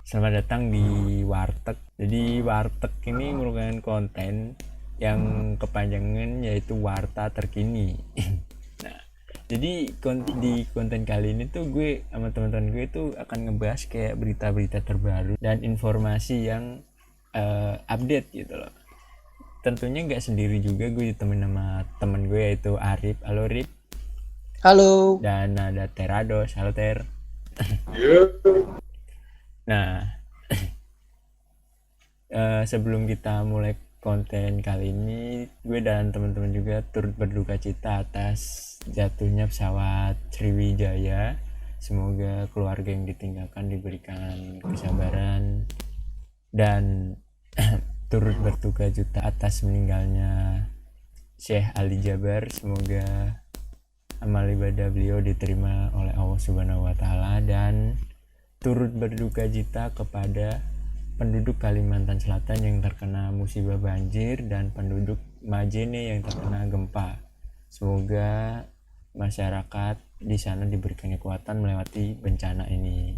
Selamat datang di Warteg. Jadi Warteg ini merupakan konten yang kepanjangan yaitu Warta Terkini. Nah, jadi di konten kali ini tuh gue sama teman-teman gue tuh akan ngebahas kayak berita-berita terbaru dan informasi yang update gitu loh. Tentunya nggak sendiri juga, gue ditemenin sama temen gue yaitu Arif. Halo Rif. Halo. Dan ada Terados. Halo Ter. Nah, sebelum kita mulai konten kali ini, gue dan teman-teman juga turut berduka cita atas jatuhnya pesawat Sriwijaya. Semoga keluarga yang ditinggalkan diberikan kesabaran, dan turut berduka cita atas meninggalnya Syekh Ali Jaber. Semoga amal ibadah beliau diterima oleh Allah Subhanahu wa Ta'ala, dan turut berduka cita kepada penduduk Kalimantan Selatan yang terkena musibah banjir dan penduduk Majene yang terkena gempa. Semoga masyarakat di sana diberikan kekuatan melewati bencana ini.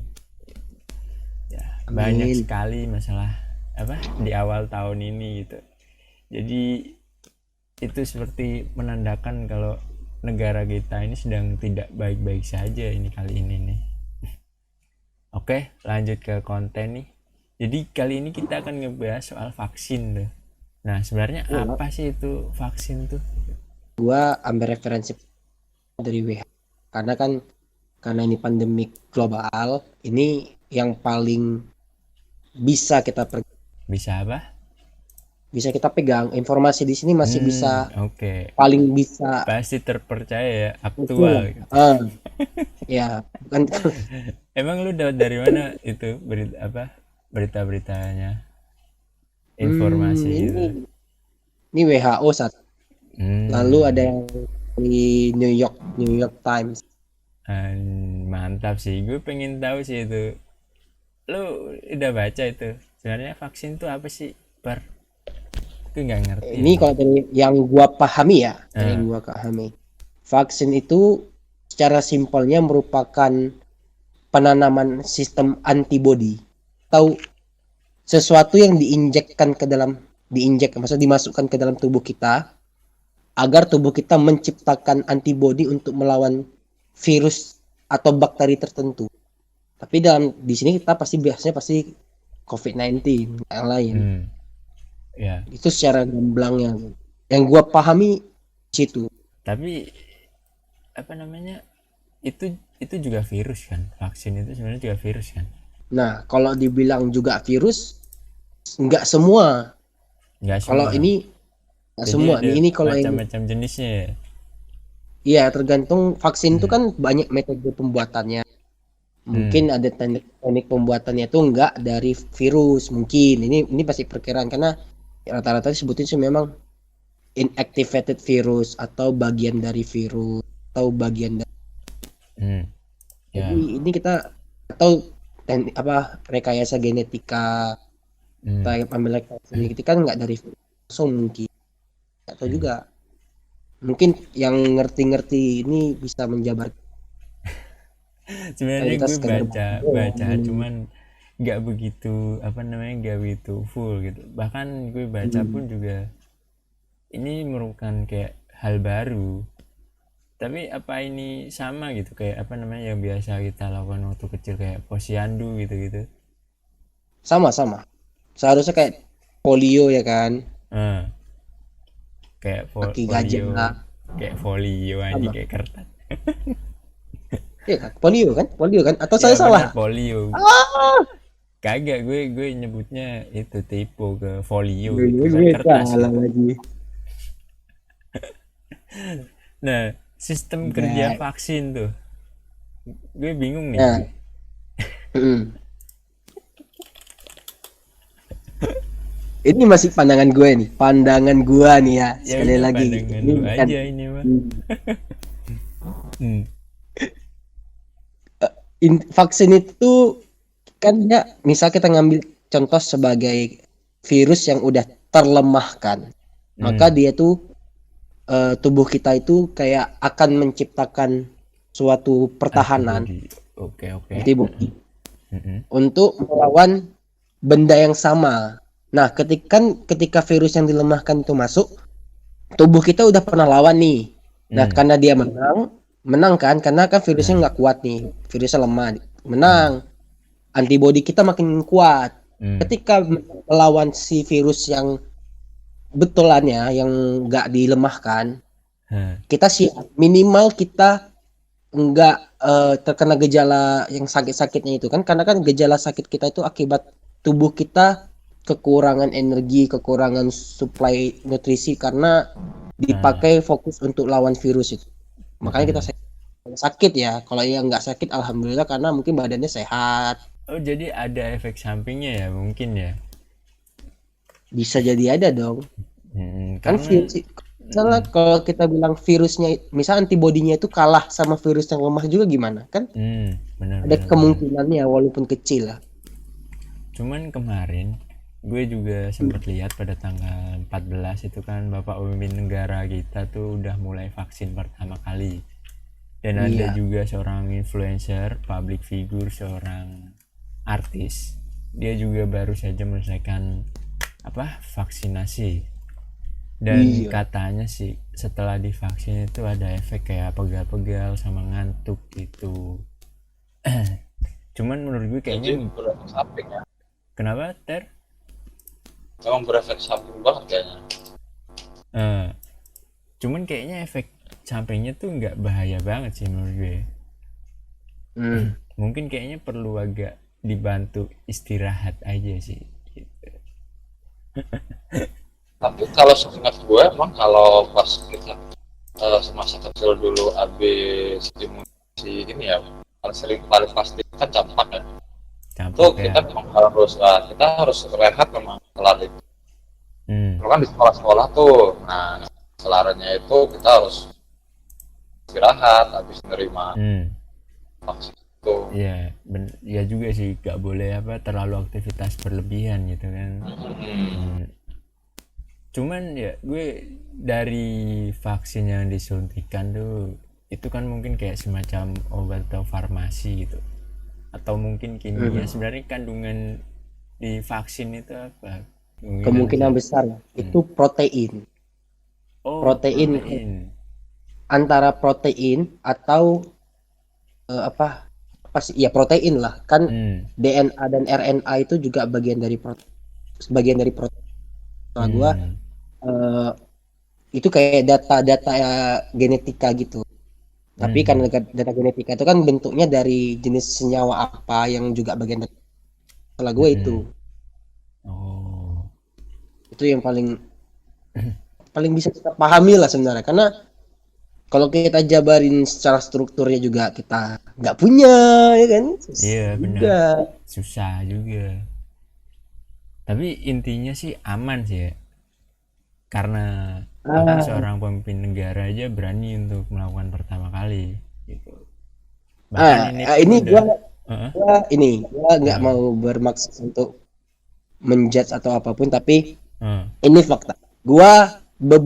Ya, banyak sekali masalah di awal tahun ini gitu. Jadi itu seperti menandakan kalau negara kita ini sedang tidak baik-baik saja ini kali ini nih. Oke, lanjut ke konten nih. Jadi kali ini kita akan ngebahas soal vaksin tuh. Nah, sebenarnya apa sih itu vaksin tuh? Gua ambil referensi dari WHO. Karena ini pandemi global, ini yang paling bisa kita Bisa apa? Bisa kita pegang. Informasi di sini masih bisa paling bisa. Pasti terpercaya ya, aktual gitu. Ya, bukan. Emang lu dapat dari mana itu berita-beritanya? Informasi gitu. Ini WHO saat. Lalu ada yang di New York Times. Mantap sih, gue pengen tahu sih itu. Lu udah baca itu? Sebenarnya vaksin tuh apa sih, Bar? Gue nggak ngerti. Ini kalau dari yang gua pahami ya, vaksin itu secara simpelnya merupakan penanaman sistem antibodi atau sesuatu yang maksudnya dimasukkan ke dalam tubuh kita agar tubuh kita menciptakan antibodi untuk melawan virus atau bakteri tertentu. Tapi di sini kita biasanya COVID-19 yang lain. Ya. Itu secara gamblangnya yang gua pahami situ. Tapi itu juga virus kan? Vaksin itu sebenarnya juga virus kan? Nah, kalau dibilang juga virus, nggak semua. Kalau ini nggak semua. Ini kalau macam-macam jenisnya ya? Iya, tergantung vaksin itu kan banyak metode pembuatannya. Mungkin ada teknik pembuatannya itu nggak dari virus. Mungkin ini pasti perkiraan karena rata-rata disebutin sih memang inactivated virus atau bagian dari virus atau bagian dari. Jadi ini kita atau rekayasa genetika, ambil rekayasa genetika kan nggak dari langsung mungkin, atau juga mungkin yang ngerti ini bisa menjabarkan. Sebenarnya gue baca cuman nggak begitu full gitu. Bahkan gue baca pun juga ini merupakan kayak hal baru. Tapi apa ini sama gitu kayak yang biasa kita lakukan waktu kecil kayak posyandu gitu-gitu? Sama. Seharusnya kayak polio ya kan? Kayak polio. Kayak folio anjing, kayak kertas. Iya kan? Polio kan? Atau saya salah? Polio. Kagak, gue nyebutnya itu typo ke folio. Kertas. Lagi. Nah, sistem kerja vaksin tuh gue bingung nih. Ini masih pandangan gue nih ya. Sekali lagi ini aja ini mah. Vaksin itu kan ya, misal kita ngambil contoh sebagai virus yang udah terlemahkan, maka dia tuh tubuh kita itu kayak akan menciptakan suatu pertahanan Antibody. Oke. antibody Mm-mm. untuk melawan benda yang sama. Nah, ketika virus yang dilemahkan itu masuk, tubuh kita udah pernah lawan nih. Nah, Mm. karena dia menang kan, karena kan virusnya Nah. nggak kuat nih, virusnya lemah, menang. Antibody kita makin kuat. Mm. Ketika melawan si virus yang betulannya, yang nggak dilemahkan, Hah. kita siap. Minimal kita nggak terkena gejala yang sakit-sakitnya itu kan, karena kan gejala sakit kita itu akibat tubuh kita kekurangan energi, kekurangan suplai nutrisi karena dipakai fokus untuk lawan virus itu. Makanya kita sakit ya. Kalau yang nggak sakit, alhamdulillah karena mungkin badannya sehat. Oh, jadi ada efek sampingnya ya mungkin ya. Bisa jadi ada dong. Kan Karena virus, misalnya kalau kita bilang virusnya, misal antibodinya itu kalah sama virus yang lemah juga gimana? Kan benar. ada kemungkinannya walaupun kecil lah. Cuman kemarin gue juga sempat lihat pada tanggal 14 itu kan Bapak pemimpin negara kita tuh udah mulai vaksin pertama kali. Dan ada Iya. juga seorang influencer, public figure, seorang artis. Dia juga baru saja menyelesaikan vaksinasi. Dan Iya. katanya sih setelah divaksin itu ada efek kayak pegal-pegal sama ngantuk gitu. Cuman menurut gue kayaknya berefek samping ya. Kenapa, Ter? Memang berefek samping banget kayaknya. Cuman kayaknya efek sampingnya tuh nggak bahaya banget sih menurut gue. Mungkin kayaknya perlu agak dibantu istirahat aja sih gitu. Tapi kalau seingat gue emang kalau pas kita semasa kecil dulu habis imunisasi ini ya, paling pasti kan campak ya. Tuh Campak kita ya. memang kita harus rehat memang kelar itu. Kalau kan di sekolah-sekolah tuh, nah kelarnya itu kita harus istirahat habis nerima vaksin itu. Iya, ya juga sih gak boleh terlalu aktivitas berlebihan gitu kan. Cuman ya gue dari vaksin yang disuntikan tuh itu kan mungkin kayak semacam obat atau farmasi gitu, atau mungkin kimia. Sebenarnya kandungan di vaksin itu apa? Kemungkinan besar itu protein. Protein. Antara protein atau apa sih? Ya protein lah. Kan DNA dan RNA itu juga bagian dari protein. Nah, gua itu kayak data genetika gitu. Tapi karena data genetika itu kan bentuknya dari jenis senyawa apa yang juga bagian dari salah gue itu. Itu yang paling bisa kita pahami lah sebenarnya, karena kalau kita jabarin secara strukturnya juga kita nggak punya, ya kan? Iya benar. Susah juga. Tapi intinya sih aman sih ya. Karena seorang pemimpin negara aja berani untuk melakukan pertama kali gitu. Bahkan ini gua nggak mau bermaksud untuk menjudge atau apapun, tapi ini fakta. Gua 2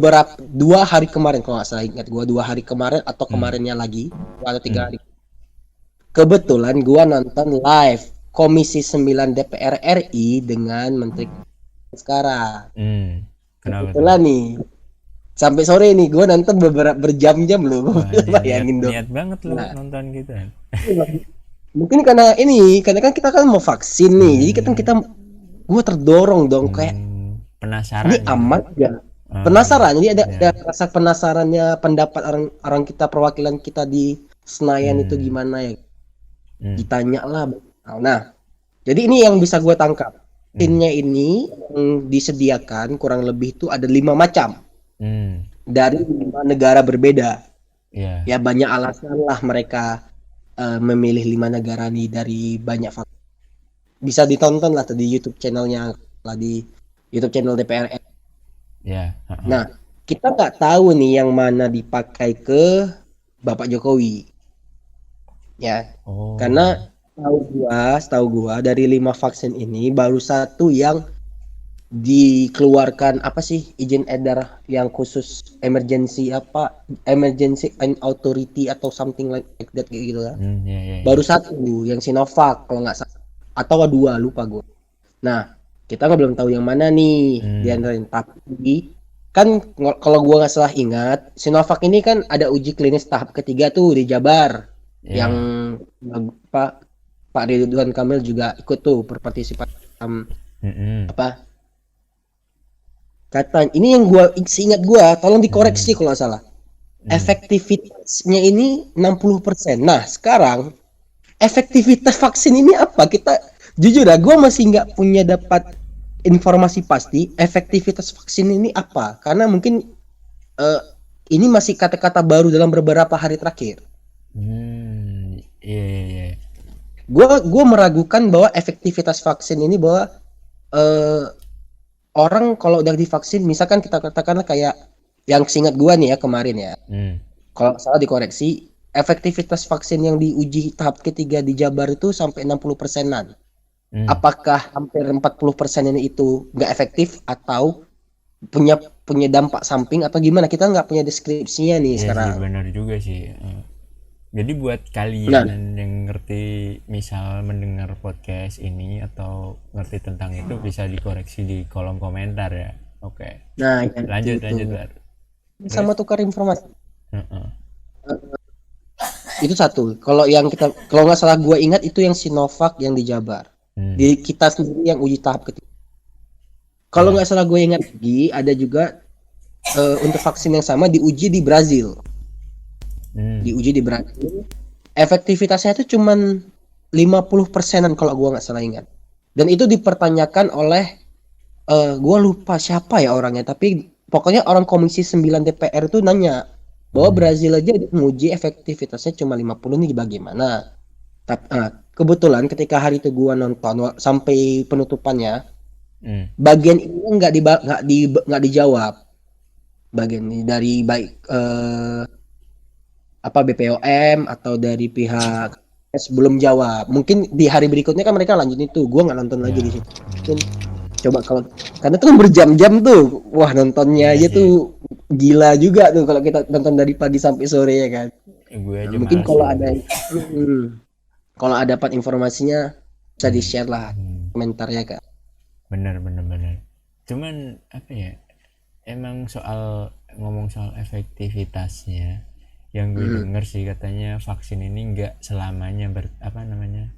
hari kemarin, kalau nggak salah ingat, gua 2 hari kemarin atau kemarinnya lagi, atau 3 hari. Kebetulan gua nonton live Komisi 9 DPR RI dengan Menteri sekarang. Kebetulan nih sampai sore nih gue nonton berjam-jam loh. Bayangin dong. Niat banget lo nonton gitu. Mungkin karena kan kita kan mau vaksin nih, jadi kita gue terdorong dong kayak penasaran. Ini aman gak? Penasaran. Jadi ada rasa penasarannya, pendapat orang kita, perwakilan kita di Senayan itu gimana ya? Ditanya lah. Nah, jadi ini yang bisa gue tangkap. Vaksinnya ini yang disediakan kurang lebih itu ada 5 macam dari 5 negara berbeda. Ya banyak alasan lah mereka memilih 5 negara nih dari banyak faktor. Bisa ditonton lah di YouTube channelnya, lah di YouTube channel DPR. Nah, kita nggak tahu nih yang mana dipakai ke Bapak Jokowi. Ya, karena setahu gua dari 5 vaksin ini baru 1 yang dikeluarkan apa sih izin edar yang khusus emergency authority atau something like that kayak gitu lah. Baru satu yang Sinovac kalau nggak salah, atau dua lupa gue. Nah kita nggak belum tahu yang mana nih di antara, tapi kan kalau gue nggak salah ingat Sinovac ini kan ada uji klinis tahap ketiga tuh di Jabar, yang Pak Ridwan Kamil juga ikut tuh berpartisipasi apa kata ini yang gua seingat gua, tolong dikoreksi kalau salah. Efektivitasnya ini 60%. Nah, sekarang efektivitas vaksin ini apa? Kita jujur gua masih nggak punya dapat informasi pasti efektivitas vaksin ini apa. Karena mungkin ini masih kata-kata baru dalam beberapa hari terakhir. Gua meragukan bahwa efektivitas vaksin ini bahwa orang kalau udah divaksin, misalkan kita katakanlah kayak yang seingat gua nih ya kemarin ya, kalau salah dikoreksi, efektivitas vaksin yang diuji tahap ketiga di Jabar itu sampai 60%-an. Apakah hampir 40% ini itu nggak efektif atau punya dampak samping atau gimana? Kita nggak punya deskripsinya nih sekarang. Sih, benar juga sih. Jadi buat kalian yang ngerti, misal mendengar podcast ini atau ngerti tentang itu, bisa dikoreksi di kolom komentar ya. Oke. Nah, lanjut Bar. Sama tukar informasi. Itu satu. Kalau nggak salah gue ingat itu yang Sinovac yang di Jabar. Di kita sendiri yang uji tahap ketiga. Kalau nggak salah gue ingat lagi ada juga untuk vaksin yang sama diuji di Brazil. Diuji di Brazil, efektivitasnya itu cuman 50%-an kalau gua nggak salah ingat. Dan itu dipertanyakan oleh gua lupa siapa ya orangnya, tapi pokoknya orang Komisi 9 DPR itu nanya bahwa Brazil aja menguji efektivitasnya cuma 50, nih bagaimana. Kebetulan ketika hari itu gua nonton sampai penutupannya, bagian ini nggak dijawab. Bagian ini dari baik BPOM atau dari pihak belum jawab. Mungkin di hari berikutnya kan mereka lanjut itu. Gua nggak nonton lagi di situ. Mungkin coba karena itu kan berjam-jam tuh. Wah, nontonnya aja tuh gila juga tuh kalau kita nonton dari pagi sampai sore ya kan. Mungkin kalau ada dapat informasinya bisa di-share lah komentarnya kan. Bener. Cuman apa ya? Emang ngomong soal efektivitasnya, yang gue denger sih katanya vaksin ini nggak selamanya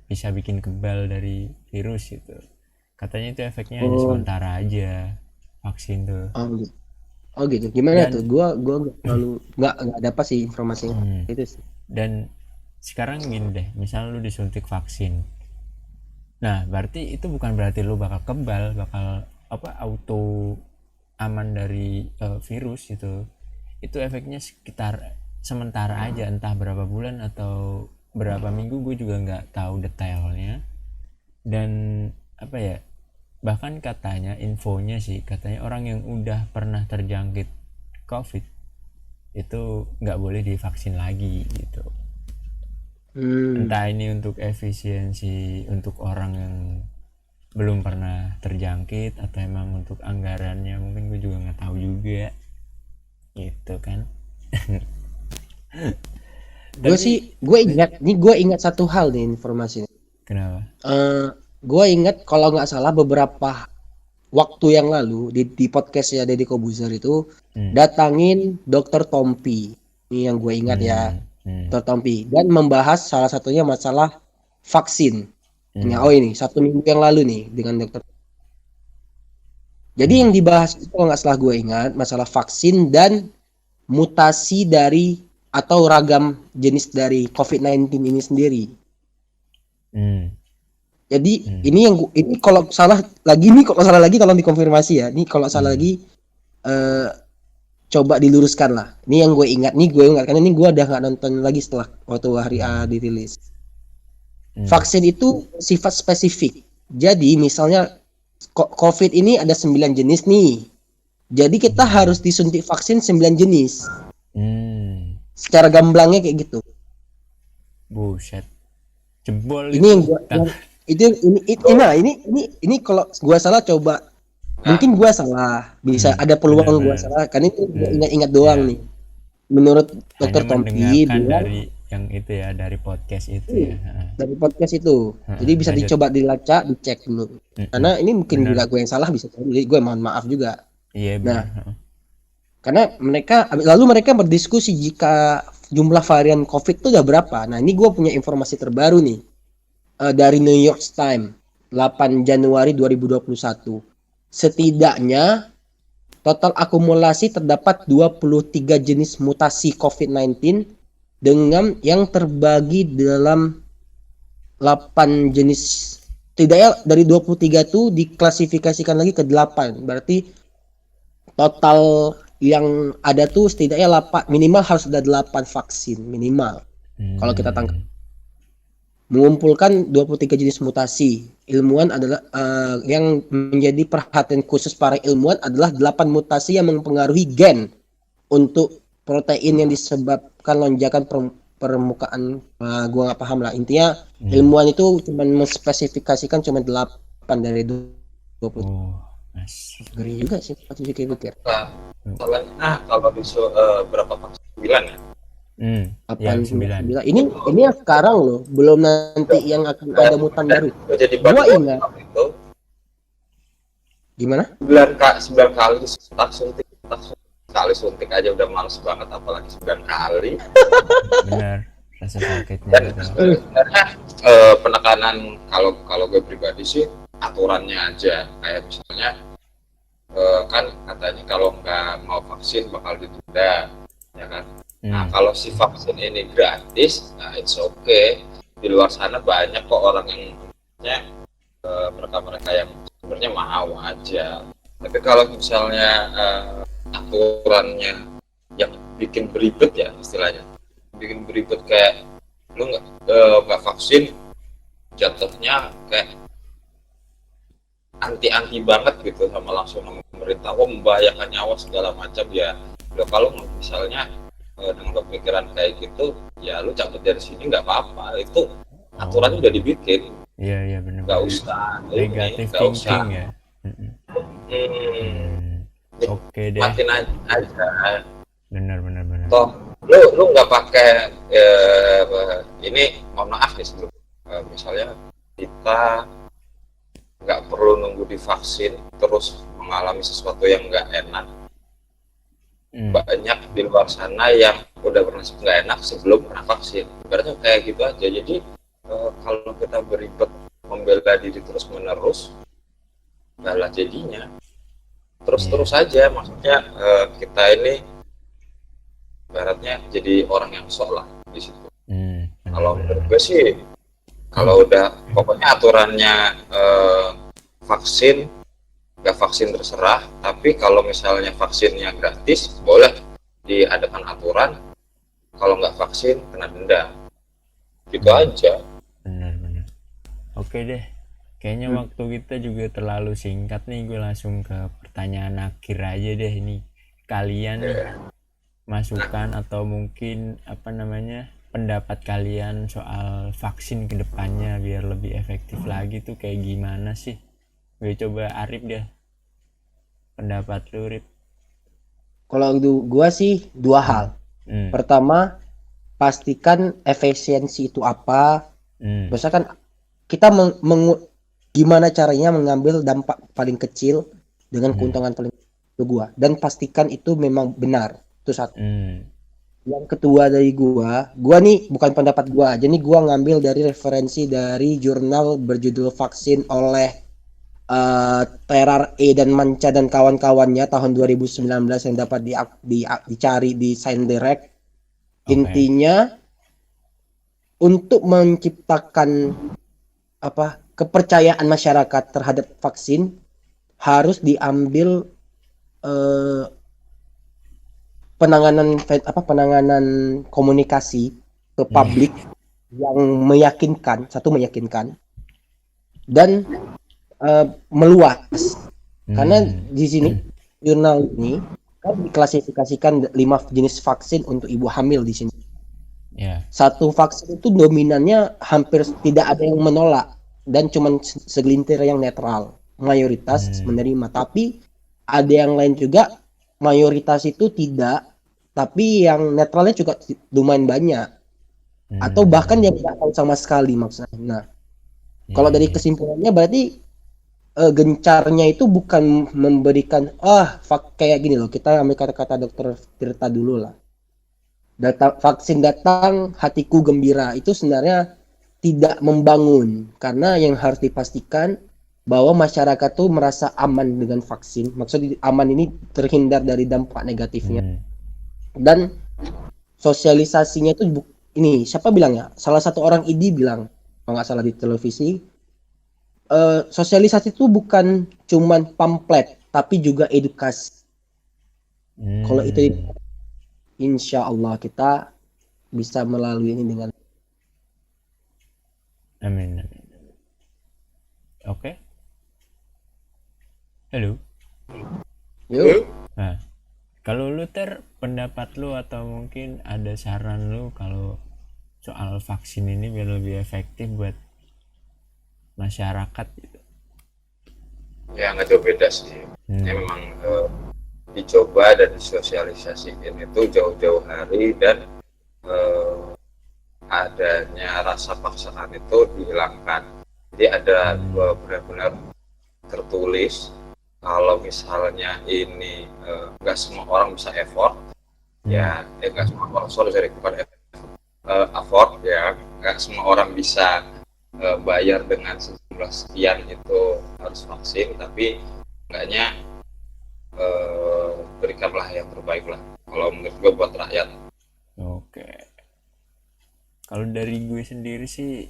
bisa bikin kebal dari virus gitu. Katanya itu efeknya hanya sementara aja vaksin tuh. Oh gitu. Gimana tuh? Gua nggak dapat sih informasinya. Itu sih. Dan sekarang gini deh, misal lu disuntik vaksin. Nah, berarti itu bukan berarti lu bakal kebal, bakal auto aman dari virus gitu. Itu efeknya sekitar sementara aja, entah berapa bulan atau berapa minggu, gue juga nggak tahu detailnya. Dan bahkan katanya infonya sih, katanya orang yang udah pernah terjangkit COVID itu nggak boleh divaksin lagi gitu. Entah ini untuk efisiensi untuk orang yang belum pernah terjangkit atau emang untuk anggarannya, mungkin gue juga nggak tahu juga gitu kan. Gue ingat satu hal nih informasi. Kenapa? Gue ingat kalau nggak salah beberapa waktu yang lalu di podcast ya Deddy Kobuzer itu datangin Dr. Tompi. Ini yang gue ingat ya, Dr. Tompi, dan membahas salah satunya masalah vaksin. Ini 1 minggu yang lalu nih dengan Dr. Jadi yang dibahas itu kalau nggak salah gue ingat masalah vaksin dan mutasi dari atau ragam jenis dari COVID-19 ini sendiri. Jadi ini kalau salah lagi tolong dikonfirmasi ya. Ini kalau salah lagi coba diluruskan lah. Ini yang gue ingat karena ini gue udah nggak nonton lagi setelah waktu hari A dirilis. Vaksin itu sifat spesifik. Jadi misalnya COVID ini ada 9 jenis nih. Jadi kita harus disuntik vaksin 9 jenis. Secara gamblangnya kayak gitu. Buset. Jebol ini yang gua ini kalau gua salah coba Mungkin gua salah, bisa ada peluang gua benar-benar. salah. Karena itu ingat-ingat doang nih. Menurut Dokter Hanya Tompi mendengarkan bilang dari yang itu ya, dari podcast itu ya. dari podcast itu. Jadi bisa Lanjut. dicoba dilacak, dicek dulu. Karena ini mungkin Benar. juga gue yang salah, bisa jadi gue mohon maaf juga. Iya Nah, benar. karena mereka berdiskusi jika jumlah varian COVID itu udah berapa. Nah, ini gue punya informasi terbaru nih. Dari New York Times 8 Januari 2021. Setidaknya total akumulasi terdapat 23 jenis mutasi COVID-19 dengan yang terbagi dalam 8 jenis. Tidaknya dari 23 itu diklasifikasikan lagi ke 8. Berarti total yang ada tuh setidaknya 8, minimal harus ada 8 vaksin minimal. Kalau kita tangkap. Mengumpulkan 23 jenis mutasi. Ilmuwan adalah yang menjadi perhatian khusus para ilmuwan adalah 8 mutasi yang mempengaruhi gen untuk protein yang disebabkan lonjakan permukaan. Gua nggak paham lah. Intinya ilmuwan itu cuma menspesifikasikan cuma 8 dari 20. Ngeri juga sih pas pikir-pikir. Nah, kalau berapa vaksin? 9 ya? Yang 9. Ini yang sekarang loh, belum nanti yang akan ada mutan baru. Jadi Gua ingat itu gimana? 9 kali suntik sekali suntik aja udah males banget, apalagi 9 kali. Benar, rasa sakitnya gitu. Sebenarnya penekanan kalau gue pribadi sih aturannya aja, kayak misalnya kan katanya kalau nggak mau vaksin bakal ditunda, ya kan? Nah, kalau si vaksin ini gratis, nah it's okay. Di luar sana banyak kok orang yang mereka yang sebenarnya mau aja. Tapi kalau misalnya aturannya yang bikin beribet ya istilahnya, bikin beribet kayak lu nggak vaksin, jatuhnya kayak anti banget gitu langsung sama pemerintah, membahayakan nyawa segala macam ya. Kalau misalnya dengan pemikiran kayak gitu, ya lu cabut dari sini nggak apa-apa, itu aturannya udah dibikin. Iya benar. Nggak usah negatif thinking ya. Oke deh. Matiin aja. Benar. Toh lu nggak pakai ini, mohon maaf nih sebelum misalnya kita nggak perlu nunggu divaksin terus mengalami sesuatu yang nggak enak. Banyak di luar sana yang udah bernasib nggak enak sebelum pernah vaksin. Berarti kayak gitu aja. Jadi kalau kita beribet membela diri terus menerus, balah jadinya terus aja. Maksudnya kita ini ibaratnya jadi orang yang sok lah di situ. Kalau menurut gue sih, kalau udah pokoknya aturannya vaksin, nggak vaksin terserah, tapi kalau misalnya vaksinnya gratis boleh diadakan aturan, kalau nggak vaksin kena denda, gitu aja. Benar. Oke deh, kayaknya waktu kita juga terlalu singkat nih. Gue langsung ke pertanyaan akhir aja deh. Ini kalian masukan atau mungkin pendapat kalian soal vaksin ke depannya biar lebih efektif lagi tuh kayak gimana sih? Gue coba Arif deh, pendapat lu Rip. Kalau gua sih dua hal. Pertama, pastikan efisiensi itu apa. Misalkan kita gimana caranya mengambil dampak paling kecil dengan keuntungan paling kecil gua, dan pastikan itu memang benar. Itu satu. Yang kedua dari gua nih bukan pendapat gua aja nih, gua ngambil dari referensi dari jurnal berjudul Vaksin oleh Terar E dan Manca dan kawan-kawannya tahun 2019 yang dapat dicari di Science Direct. Intinya untuk menciptakan kepercayaan masyarakat terhadap vaksin harus diambil penanganan komunikasi ke publik yang meyakinkan dan meluas. Karena di sini jurnal ini kan diklasifikasikan 5 jenis vaksin untuk ibu hamil di sini. Satu vaksin itu dominannya hampir tidak ada yang menolak dan cuma segelintir yang netral. mayoritas menerima, tapi ada yang lain juga mayoritas itu tidak, tapi yang netralnya juga lumayan banyak, atau bahkan yang tidak tahu sama sekali maksudnya. Nah, kalau dari kesimpulannya berarti gencarnya itu bukan memberikan kayak gini loh, kita ambil kata-kata dokter Tirta dulu lah. Vaksin datang hatiku gembira, itu sebenarnya tidak membangun, karena yang harus dipastikan bahwa masyarakat tuh merasa aman dengan vaksin. Maksud aman ini terhindar dari dampak negatifnya. Dan sosialisasinya itu ini siapa bilang ya? Salah satu orang ID bilang, kalau nggak salah di televisi, sosialisasi itu bukan cuman pamflet, tapi juga edukasi. Kalau itu, insya Allah kita bisa melalui ini dengan amin. Oke. Halo. Yuk. Nah, kalau lu pendapat lu atau mungkin ada saran lu kalau soal vaksin ini biar lebih efektif buat masyarakat gitu? Ya nggak jauh beda sih. Ya memang dicoba dan disosialisasikan itu jauh-jauh hari, dan adanya rasa paksaan itu dihilangkan. Jadi ada benar-benar tertulis kalau misalnya ini nggak semua orang bisa effort, ya nggak semua orang afford, ya nggak semua orang bisa bayar dengan sejumlah sekian itu harus vaksin, tapi enggaknya berikanlah yang terbaik lah kalau menurut gue buat rakyat. Oke. Kalau dari gue sendiri sih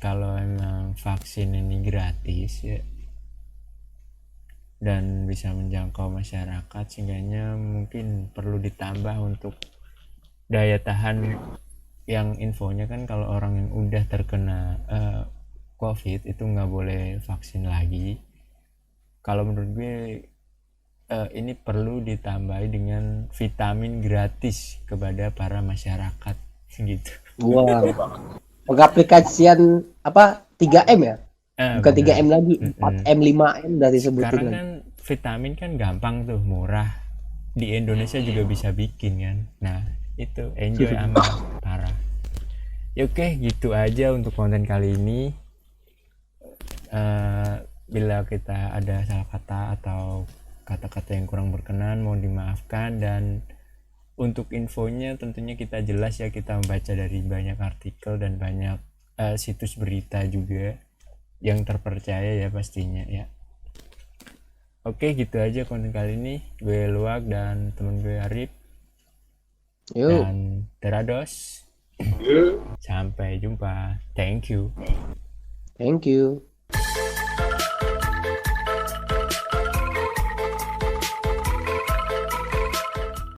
kalau emang vaksin ini gratis ya dan bisa menjangkau masyarakat, sehingga mungkin perlu ditambah untuk daya tahan. Yang infonya kan kalau orang yang udah terkena COVID itu nggak boleh vaksin lagi. Kalau menurut gue ini perlu ditambahi dengan vitamin gratis kepada para masyarakat gitu. Wow. Pengaplikasian 3M ya? Bukan 3M lagi, 4M, 5M dari sebutin. Sekarang kan vitamin kan gampang tuh, murah. Di Indonesia juga bisa bikin kan. Nah, itu enjoy amat parah. Ya oke, gitu aja untuk konten kali ini. Bila kita ada salah kata atau kata-kata yang kurang berkenan mohon dimaafkan, dan untuk infonya tentunya kita jelas ya, kita membaca dari banyak artikel dan banyak situs berita juga yang terpercaya ya pastinya ya. Oke, gitu aja konten kali ini. Gue Luak dan temen gue Arif. Dan Terados. Sampai jumpa. Thank you.